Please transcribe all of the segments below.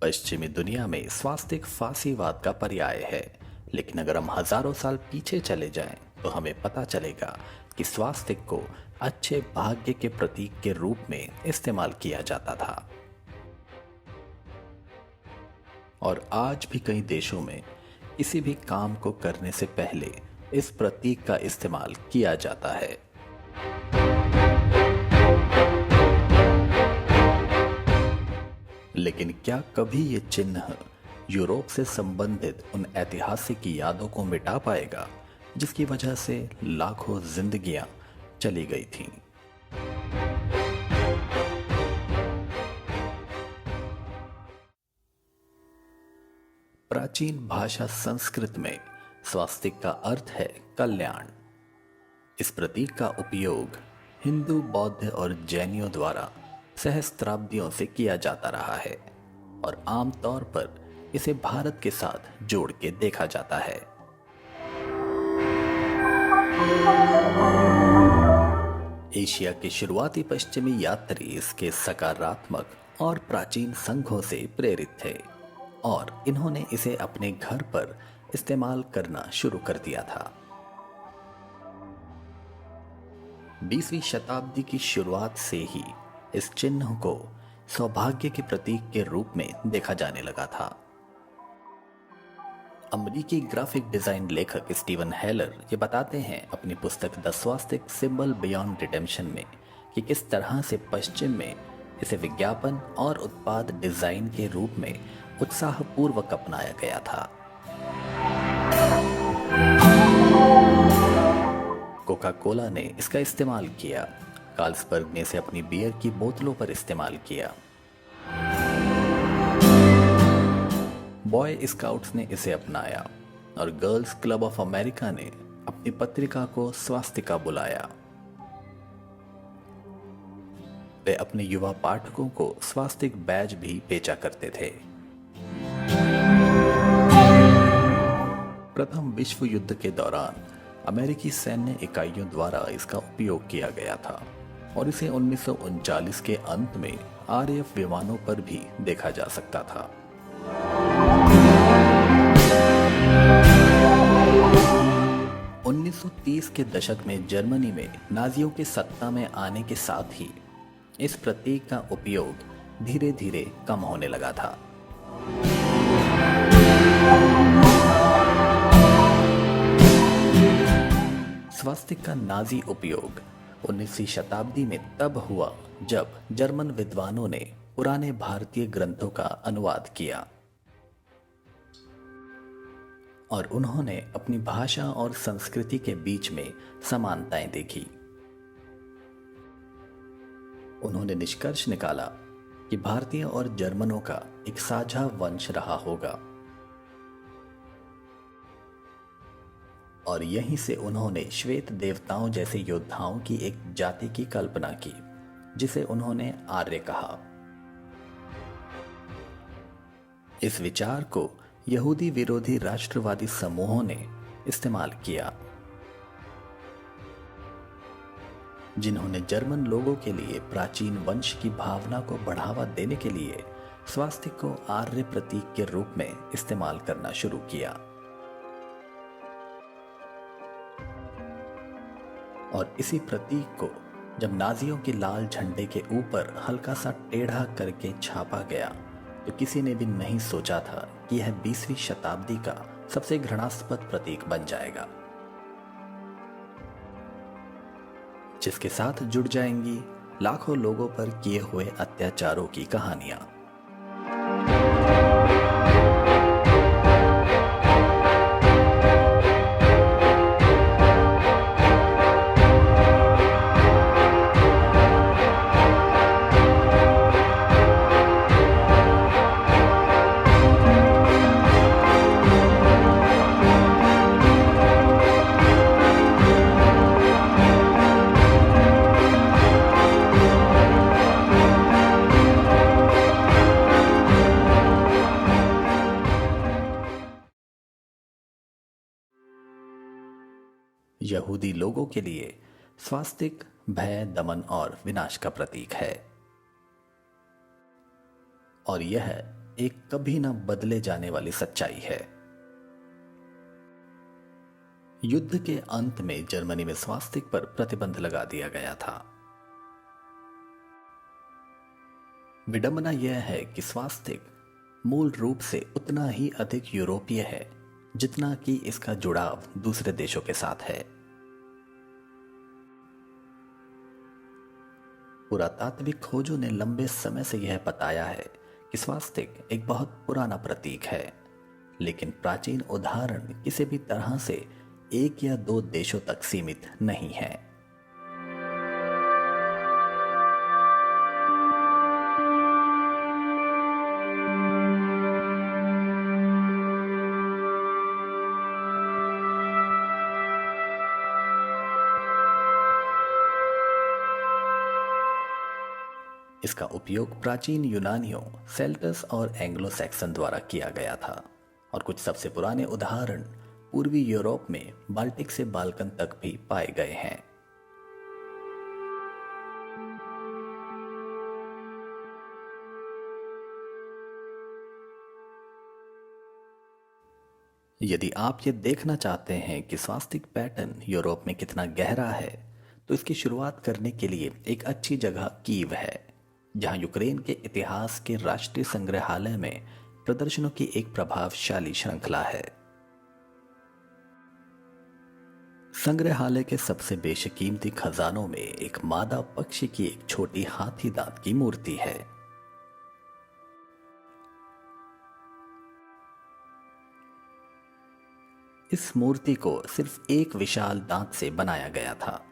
पश्चिमी दुनिया में स्वास्तिक फांसीवाद का पर्याय है, लेकिन अगर हम हजारों साल पीछे चले जाएं, तो हमें पता चलेगा कि स्वास्तिक को अच्छे भाग्य के प्रतीक के रूप में इस्तेमाल किया जाता था। और आज भी कई देशों में किसी भी काम को करने से पहले इस प्रतीक का इस्तेमाल किया जाता है। लेकिन क्या कभी ये चिन्ह यूरोप से संबंधित उन ऐतिहासिक यादों को मिटा पाएगा जिसकी वजह से लाखों जिंदगियां चली गई थीं? प्राचीन भाषा संस्कृत में स्वास्तिक का अर्थ है कल्याण। इस प्रतीक का उपयोग हिंदू, बौद्ध और जैनियों द्वारा सहस्त्राब्दियों से किया जाता रहा है और आमतौर पर इसे भारत के साथ जोड़ के देखा जाता है। एशिया के शुरुआती पश्चिमी यात्री इसके सकारात्मक और प्राचीन संघों से प्रेरित थे और इन्होंने इसे अपने घर पर इस्तेमाल करना शुरू कर दिया था। 20वीं शताब्दी की शुरुआत से ही इस चिन्ह को सौभाग्य के प्रतीक के रूप में देखा जाने लगा था। अमेरिकी ग्राफिक डिजाइन लेखक स्टीवन हेलर ये बताते हैं अपनी पुस्तक the swastika symbol beyond redemption में कि किस तरह से पश्चिम में इसे विज्ञापन और उत्पाद डिजाइन के रूप में उत्साहपूर्वक अपनाया गया था। कोका कोला ने इसका इस्तेमाल किया, कार्लसबर्ग ने इसे अपनी बियर की बोतलों पर इस्तेमाल किया, बॉय स्काउट्स ने इसे अपनाया और गर्ल्स क्लब ऑफ अमेरिका ने अपनी पत्रिका को स्वास्तिका बुलाया। वे अपने युवा पाठकों को स्वास्तिक बैज भी बेचा करते थे। प्रथम विश्व युद्ध के दौरान अमेरिकी सैन्य इकाइयों द्वारा इसका उपयोग किया गया था और इसे 1939 के अंत में आरएएफ विमानों पर भी देखा जा सकता था। उन्नीस 1930 के दशक में जर्मनी में नाजियों के सत्ता में आने के साथ ही इस प्रतीक का उपयोग धीरे धीरे कम होने लगा था। स्वास्तिक का नाजी उपयोग 19वीं शताब्दी में तब हुआ जब जर्मन विद्वानों ने पुराने भारतीय ग्रंथों का अनुवाद किया और उन्होंने अपनी भाषा और संस्कृति के बीच में समानताएं देखी। उन्होंने निष्कर्ष निकाला कि भारतीय और जर्मनों का एक साझा वंश रहा होगा और यहीं से उन्होंने श्वेत देवताओं जैसे योद्धाओं की एक जाति की कल्पना की जिसे उन्होंने आर्य कहा। इस विचार को यहूदी विरोधी राष्ट्रवादी समूहों ने इस्तेमाल किया, जिन्होंने जर्मन लोगों के लिए प्राचीन वंश की भावना को बढ़ावा देने के लिए स्वास्तिक को आर्य प्रतीक के रूप में इस्तेमाल करना शुरू किया। और इसी प्रतीक को जब नाजियों के लाल झंडे के ऊपर हल्का सा टेढ़ा करके छापा गया तो किसी ने भी नहीं सोचा था कि यह 20वीं शताब्दी का सबसे घृणास्पद प्रतीक बन जाएगा, जिसके साथ जुड़ जाएंगी लाखों लोगों पर किए हुए अत्याचारों की कहानियां। यहूदी लोगों के लिए स्वास्तिक भय, दमन और विनाश का प्रतीक है और यह एक कभी ना बदले जाने वाली सच्चाई है। युद्ध के अंत में जर्मनी में स्वास्तिक पर प्रतिबंध लगा दिया गया था। विडंबना यह है कि स्वास्तिक मूल रूप से उतना ही अधिक यूरोपीय है जितना कि इसका जुड़ाव दूसरे देशों के साथ है। पुरातात्विक खोजों ने लंबे समय से यह बताया है कि स्वास्तिक एक बहुत पुराना प्रतीक है, लेकिन प्राचीन उदाहरण किसी भी तरह से एक या दो देशों तक सीमित नहीं है। इसका उपयोग प्राचीन यूनानियों, सेल्टस और एंग्लो सैक्सन द्वारा किया गया था और कुछ सबसे पुराने उदाहरण पूर्वी यूरोप में बाल्टिक से बाल्कन तक भी पाए गए हैं। यदि आप ये देखना चाहते हैं कि स्वास्तिक पैटर्न यूरोप में कितना गहरा है, तो इसकी शुरुआत करने के लिए एक अच्छी जगह कीव है, जहां यूक्रेन के इतिहास के राष्ट्रीय संग्रहालय में प्रदर्शनों की एक प्रभावशाली श्रृंखला है। संग्रहालय के सबसे बेशकीमती खजानों में एक मादा पक्षी की एक छोटी हाथी दांत की मूर्ति है। इस मूर्ति को सिर्फ एक विशाल दांत से बनाया गया था।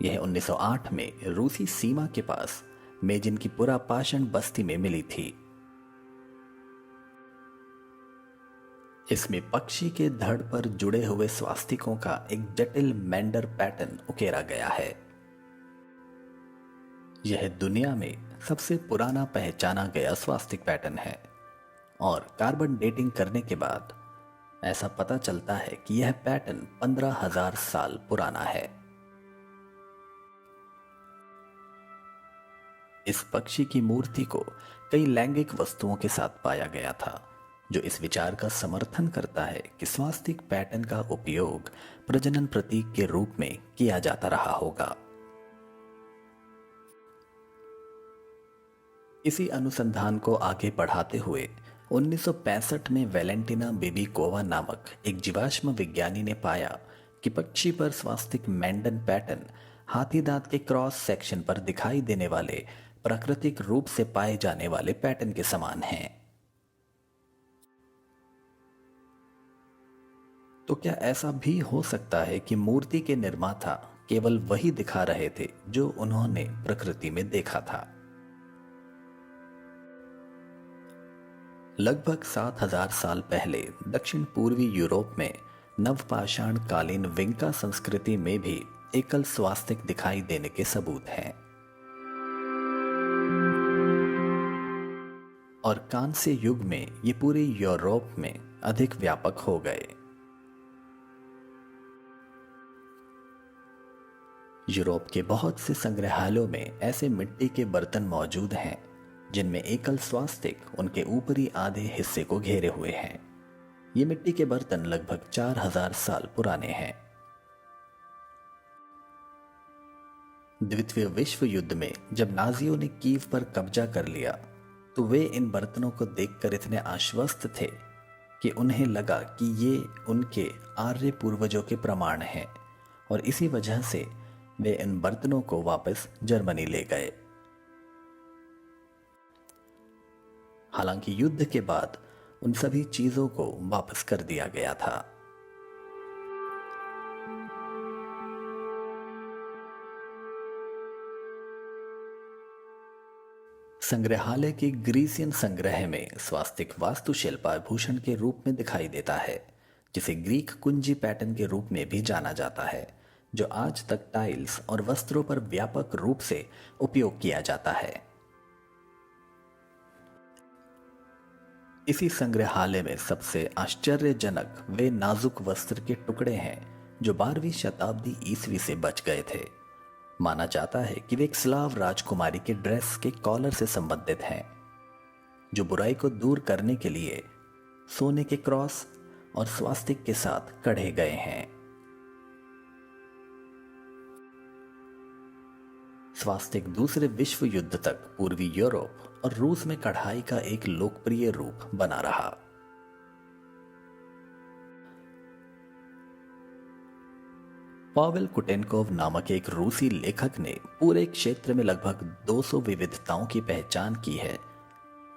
यह 1908 में रूसी सीमा के पास मेजिन की पुरापाषाण बस्ती में मिली थी। इसमें पक्षी के धड़ पर जुड़े हुए स्वास्तिकों का एक जटिल मेंडर पैटर्न उकेरा गया है। यह दुनिया में सबसे पुराना पहचाना गया स्वास्तिक पैटर्न है और कार्बन डेटिंग करने के बाद ऐसा पता चलता है कि यह पैटर्न 15,000 साल पुराना है। इस पक्षी की मूर्ति को कई लैंगिक वस्तुओं के साथ पाया गया था, जो इस विचार का समर्थन करता है कि स्वास्तिक पैटर्न का उपयोग प्रजनन प्रतीक के रूप में किया जाता रहा होगा। इसी अनुसंधान को आगे बढ़ाते हुए 1965 में वैलेंटिना बेबिकोवा नामक एक जीवाश्म विज्ञानी ने पाया कि पक्षी पर स्वास्तिक मेंडन पैटर्न हाथी दांत के क्रॉस सेक्शन पर दिखाई देने वाले प्राकृतिक रूप से पाए जाने वाले पैटर्न के समान हैं। तो क्या ऐसा भी हो सकता है कि मूर्ति के निर्माता केवल वही दिखा रहे थे जो उन्होंने प्रकृति में देखा था? लगभग 7,000 साल पहले दक्षिण पूर्वी यूरोप में नवपाषाण कालीन विंका संस्कृति में भी एकल स्वास्तिक दिखाई देने के सबूत हैं और कांस्य युग में ये पूरे यूरोप में अधिक व्यापक हो गए। यूरोप के बहुत से संग्रहालयों में ऐसे मिट्टी के बर्तन मौजूद हैं जिनमें एकल स्वास्तिक उनके ऊपरी आधे हिस्से को घेरे हुए हैं। ये मिट्टी के बर्तन लगभग 4,000 साल पुराने हैं। द्वितीय विश्व युद्ध में जब नाजियों ने कीव पर कब्जा कर लिया तो वे इन बर्तनों को देखकर इतने आश्वस्त थे कि उन्हें लगा कि ये उनके आर्य पूर्वजों के प्रमाण हैं और इसी वजह से वे इन बर्तनों को वापस जर्मनी ले गए। हालांकि युद्ध के बाद उन सभी चीजों को वापस कर दिया गया था। संग्रहालय के ग्रीसियन संग्रह में स्वास्तिक वास्तुशिल्प आभूषण के रूप में दिखाई देता है, जिसे ग्रीक कुंजी पैटर्न के रूप में भी जाना जाता है, जो आज तक टाइल्स और वस्त्रों पर व्यापक रूप से उपयोग किया जाता है। इसी संग्रहालय में सबसे आश्चर्यजनक वे नाजुक वस्त्र के टुकड़े हैं जो 12वीं शताब्दी ईस्वी से बच गए थे। माना जाता है कि वे एक स्लाव राजकुमारी के ड्रेस के कॉलर से संबंधित हैं। जो बुराई को दूर करने के लिए सोने के क्रॉस और स्वास्तिक के साथ गढ़े गए हैं। स्वास्तिक दूसरे विश्व युद्ध तक पूर्वी यूरोप और रूस में कढ़ाई का एक लोकप्रिय रूप बना रहा। पावेल कुटेनकोव नामक एक रूसी लेखक ने पूरे क्षेत्र में लगभग 200 विविधताओं की पहचान की है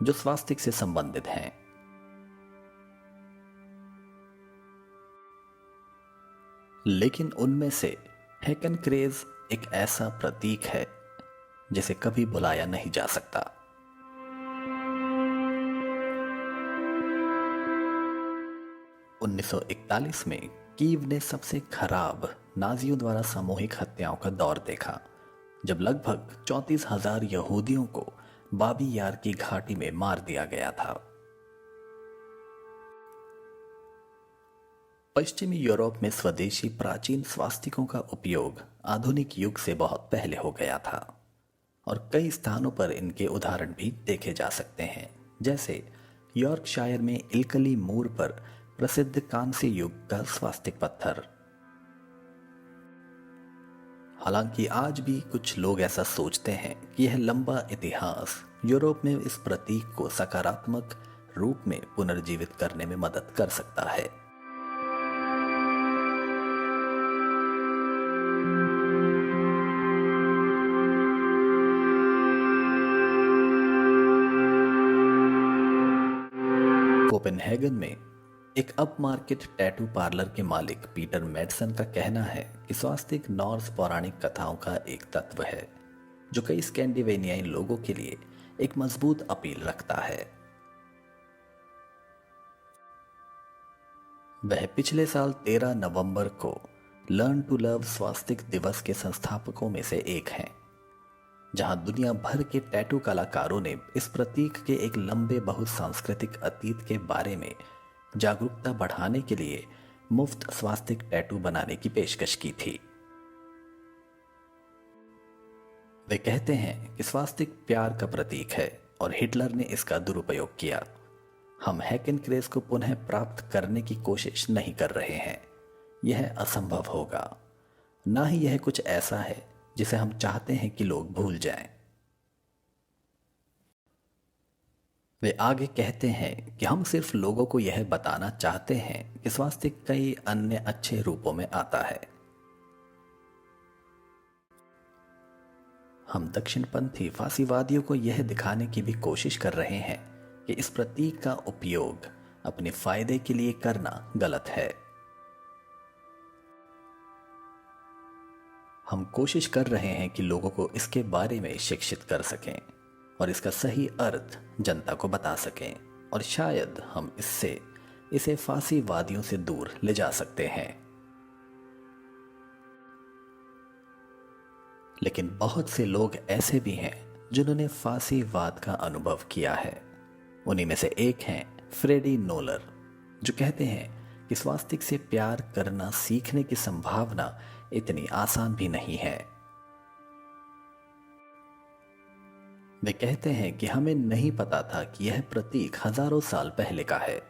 जो स्वास्तिक से संबंधित हैं। लेकिन उनमें से हेकेनक्रेज एक ऐसा प्रतीक है जिसे कभी भुलाया नहीं जा सकता। उन्नीस 1941 में कीव ने सबसे खराब नाजियों द्वारा सामूहिक हत्याओं का दौर देखा, जब लगभग 34,000 यहूदियों को बाबी यार की घाटी में मार दिया गया था। पश्चिमी यूरोप में स्वदेशी प्राचीन स्वास्तिकों का उपयोग आधुनिक युग से बहुत पहले हो गया था और कई स्थानों पर इनके उदाहरण भी देखे जा सकते हैं, जैसे यॉर्कशायर में इल्कली मूर पर प्रसिद्ध कांस्य युग का स्वास्तिक पत्थर। हालांकि आज भी कुछ लोग ऐसा सोचते हैं कि यह लंबा इतिहास यूरोप में इस प्रतीक को सकारात्मक रूप में पुनर्जीवित करने में मदद कर सकता है। कोपेनहेगन में एक अपमार्केट टैटू पार्लर के मालिक पीटर मैडसन का कहना है कि स्वास्तिक नॉर्स पौराणिक कथाओं का एक तत्व है जो कई स्कैंडिनेवियाई लोगों के लिए एक मजबूत अपील रखता है। वह पिछले साल 13 नवंबर को लर्न टू लव स्वास्तिक दिवस के संस्थापकों में से एक हैं, जहां दुनिया भर के टैटू कलाकारों ने इस प्रतीक के एक लंबे बहुसांस्कृतिक अतीत के बारे में जागरूकता बढ़ाने के लिए मुफ्त स्वास्तिक टैटू बनाने की पेशकश की थी। वे कहते हैं कि स्वास्तिक प्यार का प्रतीक है और हिटलर ने इसका दुरुपयोग किया। हम हेकेनक्रेज को पुनः प्राप्त करने की कोशिश नहीं कर रहे हैं, यह असंभव होगा। ना ही यह कुछ ऐसा है जिसे हम चाहते हैं कि लोग भूल जाएं। वे आगे कहते हैं कि हम सिर्फ लोगों को यह बताना चाहते हैं कि स्वास्तिक कई अन्य अच्छे रूपों में आता है। हम दक्षिणपंथी फासीवादियों को यह दिखाने की भी कोशिश कर रहे हैं कि इस प्रतीक का उपयोग अपने फायदे के लिए करना गलत है। हम कोशिश कर रहे हैं कि लोगों को इसके बारे में शिक्षित कर सकें और इसका सही अर्थ जनता को बता सकें, और शायद हम इसे फासीवादियों से दूर ले जा सकते हैं। लेकिन बहुत से लोग ऐसे भी हैं जिन्होंने फासीवाद का अनुभव किया है। उन्हीं में से एक हैं फ्रेडी नोलर, जो कहते हैं कि स्वास्तिक से प्यार करना सीखने की संभावना इतनी आसान भी नहीं है। वे कहते हैं कि हमें नहीं पता था कि यह प्रतीक हजारों साल पहले का है,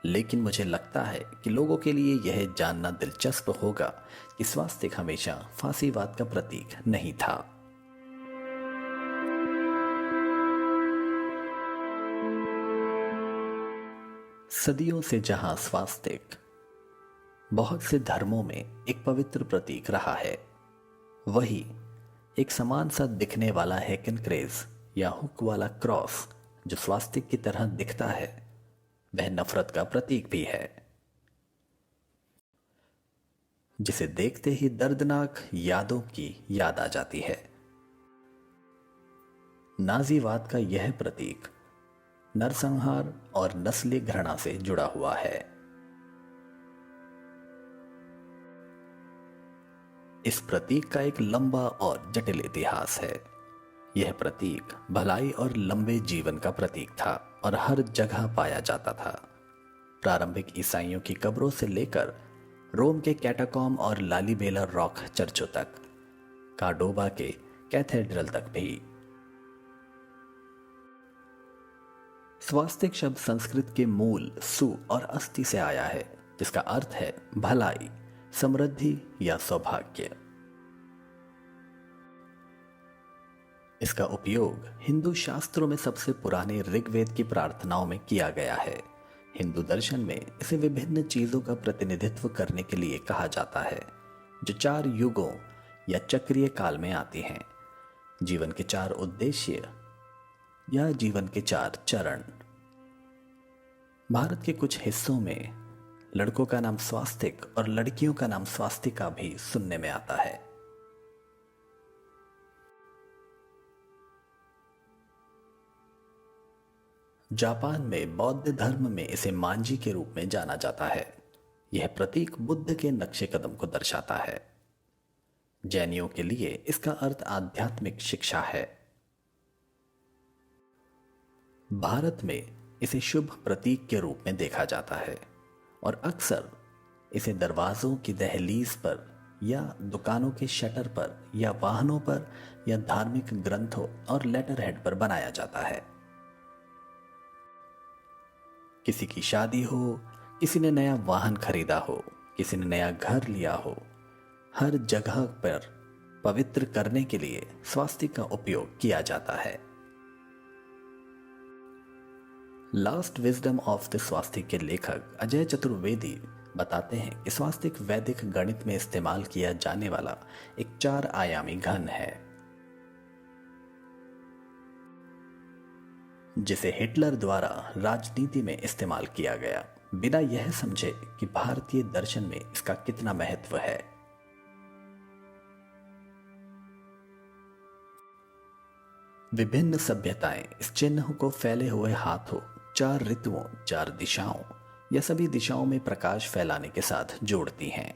लेकिन मुझे लगता है कि लोगों के लिए यह जानना दिलचस्प होगा कि स्वास्तिक हमेशा फासीवाद का प्रतीक नहीं था। सदियों से जहां स्वास्तिक बहुत से धर्मों में एक पवित्र प्रतीक रहा है, वही एक समान सा दिखने वाला हेकेनक्रेज या हुक वाला क्रॉस जो स्वास्तिक की तरह दिखता है, वह नफरत का प्रतीक भी है, जिसे देखते ही दर्दनाक यादों की याद आ जाती है। नाजीवाद का यह प्रतीक नरसंहार और नस्ली घृणा से जुड़ा हुआ है। इस प्रतीक का एक लंबा और जटिल इतिहास है। यह प्रतीक भलाई और लंबे जीवन का प्रतीक था और हर जगह पाया जाता था। प्रारंभिक ईसाइयों की कब्रों से लेकर रोम के कैटाकॉम और लालीबेला रॉक चर्चों तक, कार्डोबा के कैथेड्रल तक भी। स्वास्तिक शब्द संस्कृत के मूल सु और अस्ति से आया है, जिसका अर्थ है भलाई, समृद्धि या सौभाग्य। इसका उपयोग हिंदू शास्त्रों में सबसे पुराने ऋग्वेद की प्रार्थनाओं में किया गया है। हिंदू दर्शन में इसे विभिन्न चीजों का प्रतिनिधित्व करने के लिए कहा जाता है, जो 4 युगों या चक्रीय काल में आती हैं। जीवन के 4 उद्देश्य या जीवन के 4 चरण। भारत के कुछ हिस्सों में लड़कों का नाम स्वास्तिक और लड़कियों का नाम स्वास्तिका भी सुनने में आता है। जापान में बौद्ध धर्म में इसे मांजी के रूप में जाना जाता है। यह प्रतीक बुद्ध के नक्शे कदम को दर्शाता है। जैनियों के लिए इसका अर्थ आध्यात्मिक शिक्षा है। भारत में इसे शुभ प्रतीक के रूप में देखा जाता है और अक्सर इसे दरवाजों की दहलीज पर या दुकानों के शटर पर या वाहनों पर या धार्मिक ग्रंथों और लेटर हेड पर बनाया जाता है। किसी की शादी हो, किसी ने नया वाहन खरीदा हो, किसी ने नया घर लिया हो, हर जगह पर पवित्र करने के लिए स्वास्तिक का उपयोग किया जाता है। लास्ट विजडम ऑफ द स्वास्तिक के लेखक अजय चतुर्वेदी बताते हैं कि स्वास्तिक वैदिक गणित में इस्तेमाल किया जाने वाला एक 4 आयामी घन है, जिसे हिटलर द्वारा राजनीति में इस्तेमाल किया गया, बिना यह समझे कि भारतीय दर्शन में इसका कितना महत्व है। विभिन्न सभ्यताएं इस चिन्ह को फैले हुए हाथों, 4 ऋतुओं, 4 दिशाओं या सभी दिशाओं में प्रकाश फैलाने के साथ जोड़ती हैं।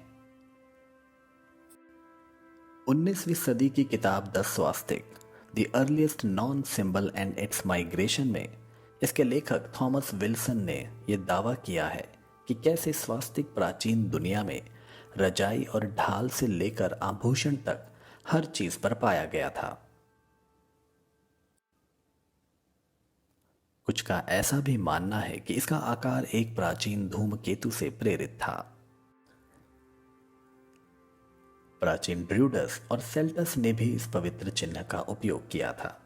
19वीं सदी की किताब the swastika the earliest known symbol and its migration में इसके लेखक थॉमस विल्सन ने यह दावा किया है कि कैसे स्वास्तिक प्राचीन दुनिया में रजाई और ढाल से लेकर आभूषण तक हर चीज पर पाया गया था। कुछ का ऐसा भी मानना है कि इसका आकार एक प्राचीन धूमकेतु से प्रेरित था। प्राचीन ड्रूडस और सेल्टस ने भी इस पवित्र चिन्ह का उपयोग किया था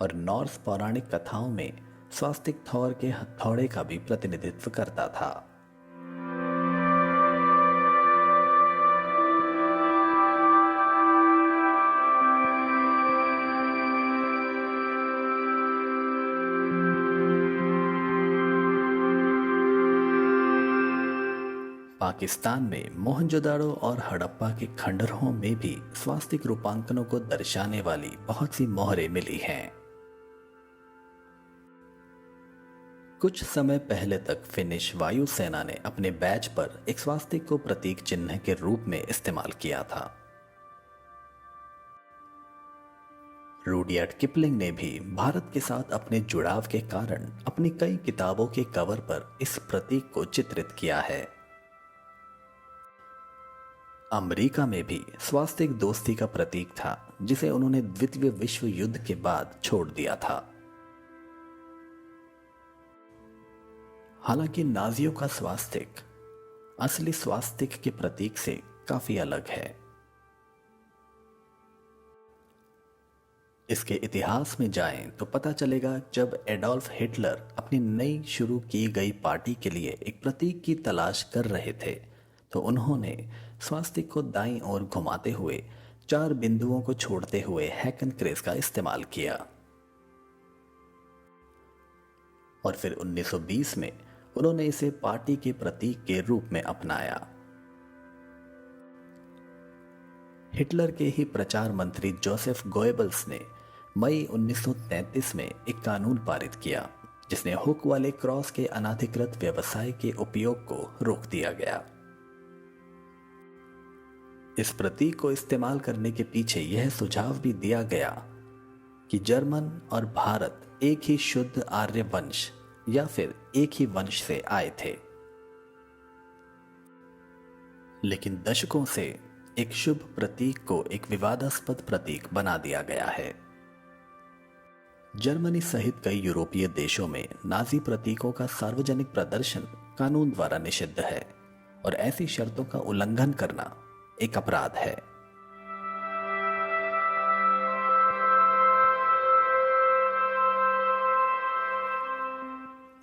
और नॉर्स पौराणिक कथाओं में स्वास्तिक थॉर के हथौड़े का भी प्रतिनिधित्व करता था। पाकिस्तान में मोहनजोदाड़ो और हड़प्पा के खंडहरों में भी स्वास्तिक रूपांकनों को दर्शाने वाली बहुत सी मोहरें मिली हैं। कुछ समय पहले तक फिनिश वायुसेना ने अपने बैज पर एक स्वास्तिक को प्रतीक चिन्ह के रूप में इस्तेमाल किया था। रूडयार्ड किपलिंग ने भी भारत के साथ अपने जुड़ाव के कारण अपनी कई किताबों के कवर पर इस प्रतीक को चित्रित किया है। अमेरिका में भी स्वास्तिक दोस्ती का प्रतीक था, जिसे उन्होंने द्वितीय विश्व युद्ध के बाद छोड़ दिया था। हालांकि नाजियों का स्वास्तिक असली स्वास्तिक के प्रतीक से काफी अलग है। इसके इतिहास में जाएं तो पता चलेगा, जब एडोल्फ हिटलर अपनी नई शुरू की गई पार्टी के लिए एक प्रतीक की तलाश कर रहे थे, तो उन्होंने स्वास्तिक को दाईं ओर घुमाते हुए 4 बिंदुओं को छोड़ते हुए हैकन क्रेस का इस्तेमाल किया और फिर 1920 में उन्होंने इसे पार्टी के प्रतीक के रूप में अपनाया। हिटलर के ही प्रचार मंत्री जोसेफ गोएबल्स ने मई 1933 में एक कानून पारित किया, जिसने हुक वाले क्रॉस के अनाधिकृत व्यवसाय के उपयोग को रोक दिया गया। इस प्रतीक को इस्तेमाल करने के पीछे यह सुझाव भी दिया गया कि जर्मन और भारत एक ही शुद्ध आर्य वंश या फिर एक ही वंश से आए थे, लेकिन दशकों से एक शुभ प्रतीक को एक विवादास्पद प्रतीक बना दिया गया है। जर्मनी सहित कई यूरोपीय देशों में नाजी प्रतीकों का सार्वजनिक प्रदर्शन कानून द्वारा निषिद्ध है और ऐसी शर्तों का उल्लंघन करना एक अपराध है।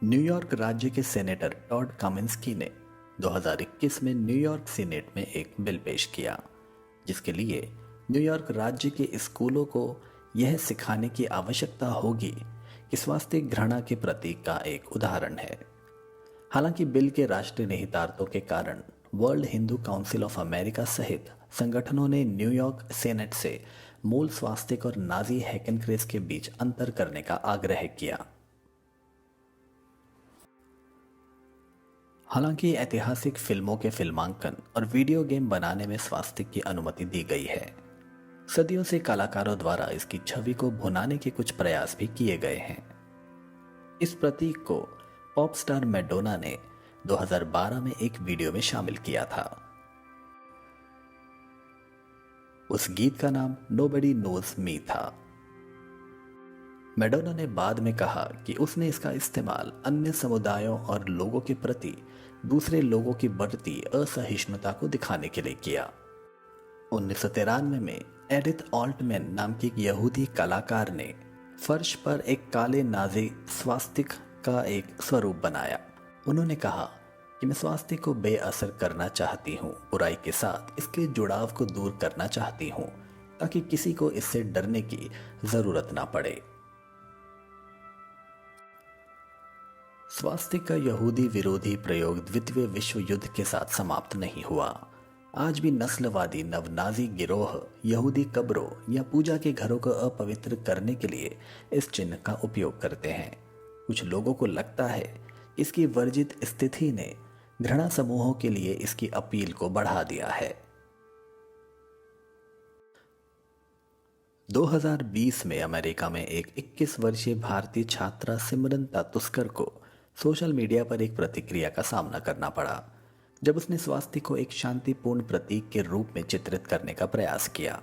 न्यूयॉर्क राज्य के सेनेटर टॉड कामिंस्की ने 2021 में न्यूयॉर्क सीनेट में एक बिल पेश किया, जिसके लिए न्यूयॉर्क राज्य के स्कूलों को यह सिखाने की आवश्यकता होगी कि स्वास्तिक घृणा के प्रतीक का एक उदाहरण है। हालांकि बिल के राष्ट्रीय निहितार्थों के कारण world Hindu council of America सहित संगठनों ने न्यूयॉर्क सेनेट से मूल स्वास्तिक और नाजी हैकेनक्रेज के बीच अंतर करने का आग्रह किया। हालांकि ऐतिहासिक फिल्मों के फिल्मांकन और वीडियो गेम बनाने में स्वास्तिक की अनुमति दी गई है। सदियों से कलाकारों द्वारा इसकी छवि को भुनाने के कुछ प्रयास भी किए गए हैं। इस प्रतीक को पॉप स्टार मैडोना ने 2012 में एक वीडियो में शामिल किया था। उस गीत का नाम नोबडी नोज मी था। मैडोना ने बाद में कहा कि उसने इसका इस्तेमाल अन्य समुदायों और लोगों के प्रति दूसरे लोगों की बढ़ती असहिष्णुता को दिखाने के लिए किया। 1993 में एडिथ ऑल्टमैन नाम की एक यहूदी कलाकार ने फर्श पर एक काले नाजी स्वास्तिक का एक स्वरूप बनाया। उन्होंने कहा कि मैं स्वास्तिक को बेअसर करना चाहती हूँ, बुराई के साथ इसके जुड़ाव को दूर करना चाहती हूँ ताकि किसी को इससे डरने की जरूरत ना पड़े। स्वास्तिक का यहूदी विरोधी प्रयोग द्वितीय विश्व युद्ध के साथ समाप्त नहीं हुआ। आज भी नस्लवादी नवनाजी गिरोह यहूदी कब्रों या पूजा के घरों को अपवित्र करने के लिए इस चिन्ह का उपयोग करते हैं। कुछ लोगों को लगता है इसकी वर्जित स्थिति ने घृणा समूहों के लिए इसकी अपील को बढ़ा दिया है। 2020 में अमेरिका में एक 21 वर्षीय भारतीय छात्रा सिमरन तातुस्कर को सोशल मीडिया पर एक प्रतिक्रिया का सामना करना पड़ा जब उसने स्वास्तिक को एक शांतिपूर्ण प्रतीक के रूप में चित्रित करने का प्रयास किया।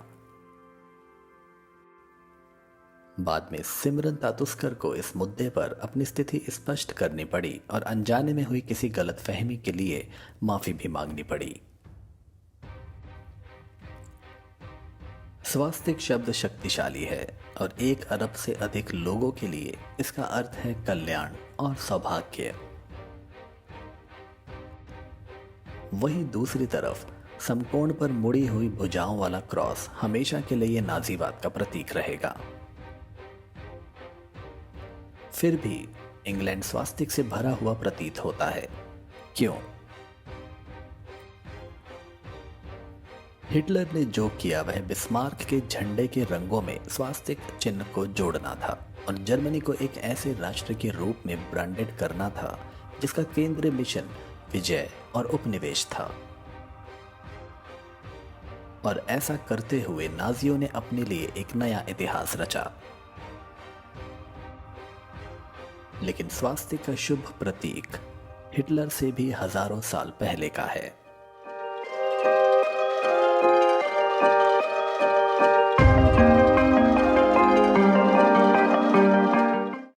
बाद में सिमरन तातुस्कर को इस मुद्दे पर अपनी स्थिति स्पष्ट करनी पड़ी और अनजाने में हुई किसी गलतफहमी के लिए माफी भी मांगनी पड़ी। स्वास्तिक शब्द शक्तिशाली है और 1 अरब से अधिक लोगों के लिए इसका अर्थ है कल्याण और सौभाग्य। वहीं दूसरी तरफ समकोण पर मुड़ी हुई भुजाओं वाला क्रॉस हमेशा के लिए नाजीवाद का प्रतीक रहेगा। फिर भी इंग्लैंड स्वास्तिक से भरा हुआ प्रतीत होता है। क्यों? हिटलर ने जो किया वह बिस्मार्क के झंडे के रंगों में स्वास्तिक चिन्ह को जोड़ना था और जर्मनी को एक ऐसे राष्ट्र के रूप में ब्रांडेड करना था जिसका केंद्रीय मिशन विजय और उपनिवेश था। और ऐसा करते हुए नाजियों ने अपने लिए एक नया इतिहास रचा। लेकिन स्वास्तिक का शुभ प्रतीक हिटलर से भी हजारों साल पहले का है।